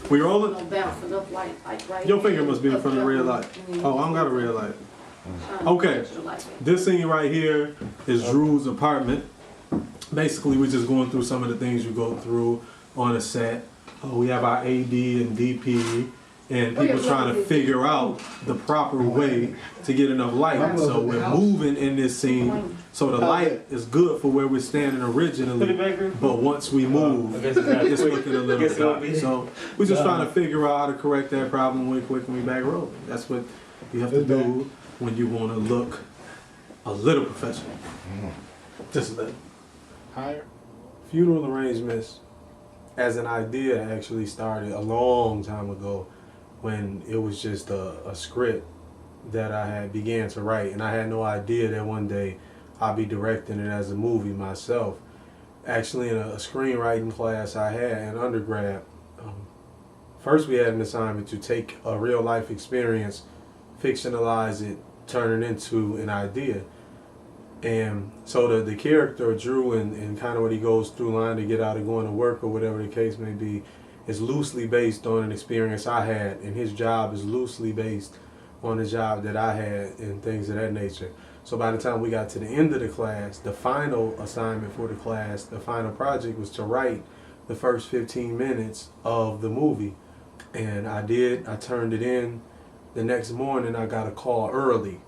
We rolling? Your finger must be in front of the red light. Oh, I don't got a red light. Okay, this scene right here is Drew's apartment. Basically, we're just going through some of the things you go through on a set. We have our AD and DP, and people trying to figure out the proper way to get enough light. So we're moving in this scene, so the light is good for where we're standing originally. But once we move, it's looking a little dark. So we're just trying to figure out how to correct that problem really quick when we back rolling. That's what you have to do when you want to look a little professional. Just a little. Higher. Funeral arrangements as an idea actually started a long time ago when it was just a script that I had began to write, and I had no idea that one day I'd be directing it as a movie myself. Actually, in a screenwriting class I had in undergrad, first we had an assignment to take a real life experience, fictionalize it, turn it into an idea. And so the character Drew and kind of what he goes through line to get out of going to work or whatever the case may be is loosely based on an experience I had, and his job is loosely based on the job that I had and things of that nature. So by the time we got to the end of the class, the final assignment for the class, the final project was to write the first 15 minutes of the movie. And I did. I turned it in. The next morning I got a call early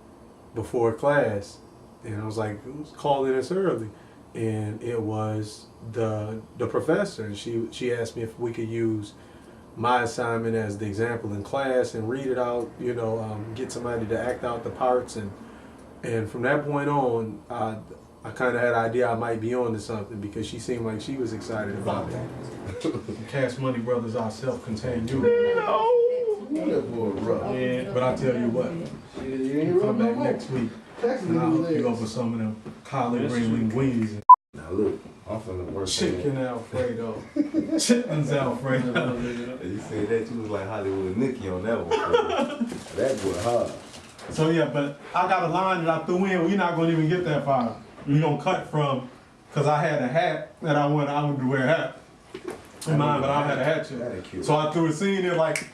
before class. And I was like, who's calling us early? And it was the professor. And she asked me if we could use my assignment as the example in class and read it out, you know, get somebody to act out the parts. And from that point on, I kind of had an idea I might be on to something because she seemed like she was excited about it. Cash Money Brothers are self-contained unit. Yeah, but I'll tell you what, you come back next week. And I'll hook you up with some of them collard green linguines. Now look, I'm finna work Chicken Alfredo. Chitlins Alfredo. You said that you was like Hollywood Nicky on that one. That boy hard. So yeah, but I got a line that I threw in. We're not gonna even get that far. We gonna cut from, cause I had a hat that I wanted to wear a hat in mine, but I had a hat yet. So I threw a scene in like,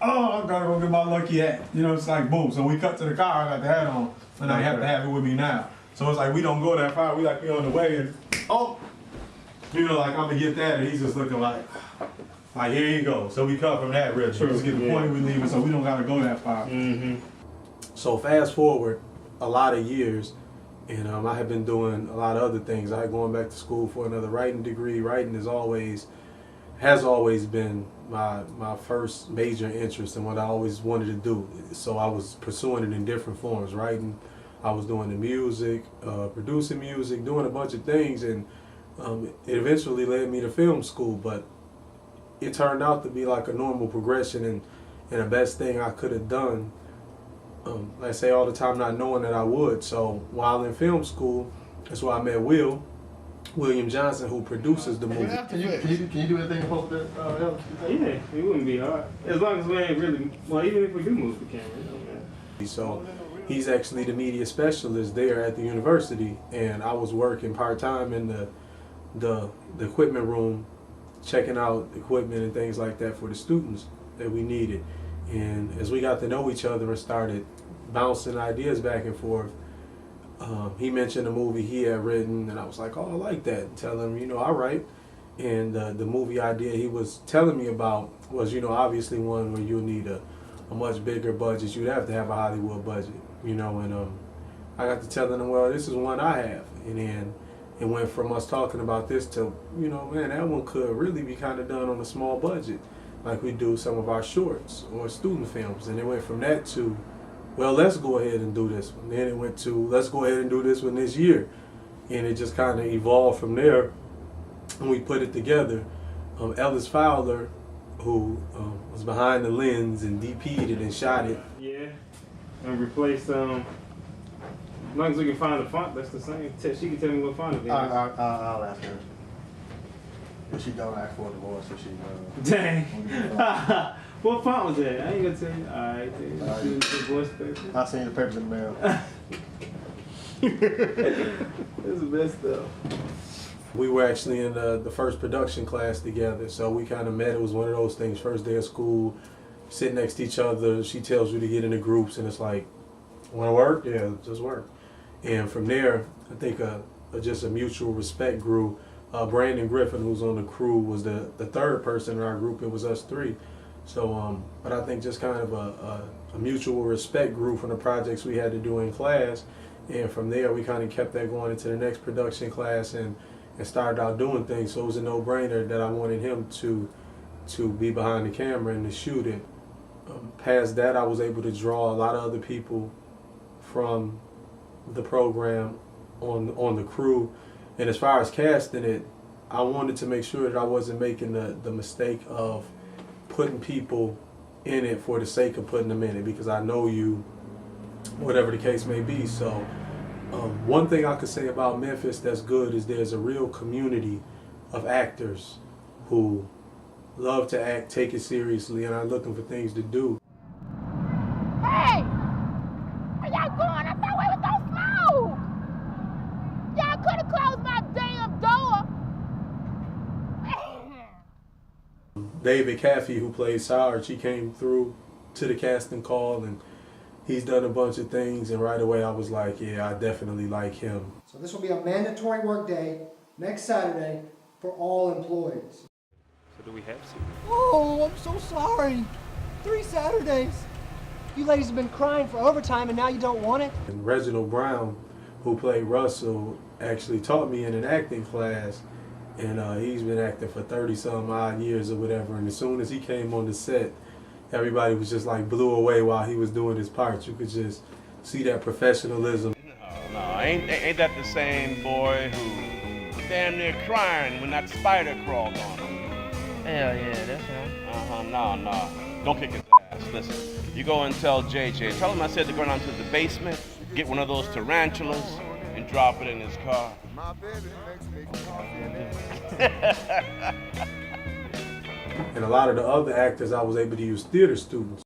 oh, I gotta go get my lucky hat. You know, it's like boom. So we cut to the car, I got the hat on, and I have to have it with me now. So it's like we don't go that far, we like be on the way and oh, you know, like I'm gonna get that, and he's just looking like here you go. So we cut from that real true. Just get the point we leaving, so we don't gotta go that far. So fast forward a lot of years, and I have been doing a lot of other things. I had going back to school for another writing degree. Writing has always been my first major interest and what I always wanted to do. So I was pursuing it in different forms. Writing, I was doing the music, producing music, doing a bunch of things, and it eventually led me to film school. But it turned out to be like a normal progression and the best thing I could have done. I say all the time, not knowing that I would. So while in film school, that's where I met William Johnson, who produces the movie. Can you do anything post that? Yeah, it wouldn't be hard. As long as we ain't really, well, even if we do move the camera. So he's actually the media specialist there at the university, and I was working part-time in the equipment room, checking out equipment and things like that for the students that we needed. And as we got to know each other and started bouncing ideas back and forth, he mentioned a movie he had written, and I was like, oh, I like that. And tell him, you know, all right. And the movie idea he was telling me about was, you know, obviously one where you'll need a much bigger budget. You'd have to have a Hollywood budget, you know. And I got to telling him, well, this is one I have. And then it went from us talking about this to, you know, man, that one could really be kind of done on a small budget, like we do some of our shorts or student films. And it went from that to, well, let's go ahead and do this one. Then it went to, let's go ahead and do this one this year. And it just kind of evolved from there. And we put it together. Ellis Fowler, who was behind the lens and DP'd it and shot it. Yeah, and replace, as long as we can find the font, that's the same. She can tell me what font it is. I'll ask her. If she don't ask for it more, so she Dang. What font was that? I ain't gonna tell you. Alright, then. The voice paper. I seen the papers in the mail. That's the best stuff. We were actually in the first production class together, so we kind of met. It was one of those things, first day of school, sit next to each other. She tells you to get into groups, and it's like, want to work? Yeah, just work. And from there, I think just a mutual respect grew. Brandon Griffin, who's on the crew, was the third person in our group. It was us three. So, but I think just kind of a mutual respect grew from the projects we had to do in class. And from there, we kind of kept that going into the next production class and started out doing things. So it was a no-brainer that I wanted him to be behind the camera and to shoot it. Past that, I was able to draw a lot of other people from the program on the crew. And as far as casting it, I wanted to make sure that I wasn't making the mistake of putting people in it for the sake of putting them in it, because I know you, whatever the case may be. So one thing I could say about Memphis that's good is there's a real community of actors who love to act, take it seriously, and are looking for things to do. Hey! Where y'all going? I thought we was gonna smoke! Y'all could have closed my damn door! David Caffey, who plays Sarge, he came through to the casting call, and he's done a bunch of things, and right away I was like, yeah, I definitely like him. So this will be a mandatory work day next Saturday for all employees. So do we have to? Oh, I'm so sorry. 3 Saturdays. You ladies have been crying for overtime and now you don't want it? And Reginald Brown, who played Russell, actually taught me in an acting class, and he's been acting for 30-some odd years or whatever, and as soon as he came on the set, everybody was just like blew away while he was doing his part. You could just see that professionalism. No, ain't that the same boy who damn near crying when that spider crawled on him? Hell yeah, that's him. No. Don't kick his ass. Listen, you go and tell JJ, tell him I said to go down to the basement, get one of those tarantulas, and drop it in his car. And a lot of the other actors, I was able to use theater students.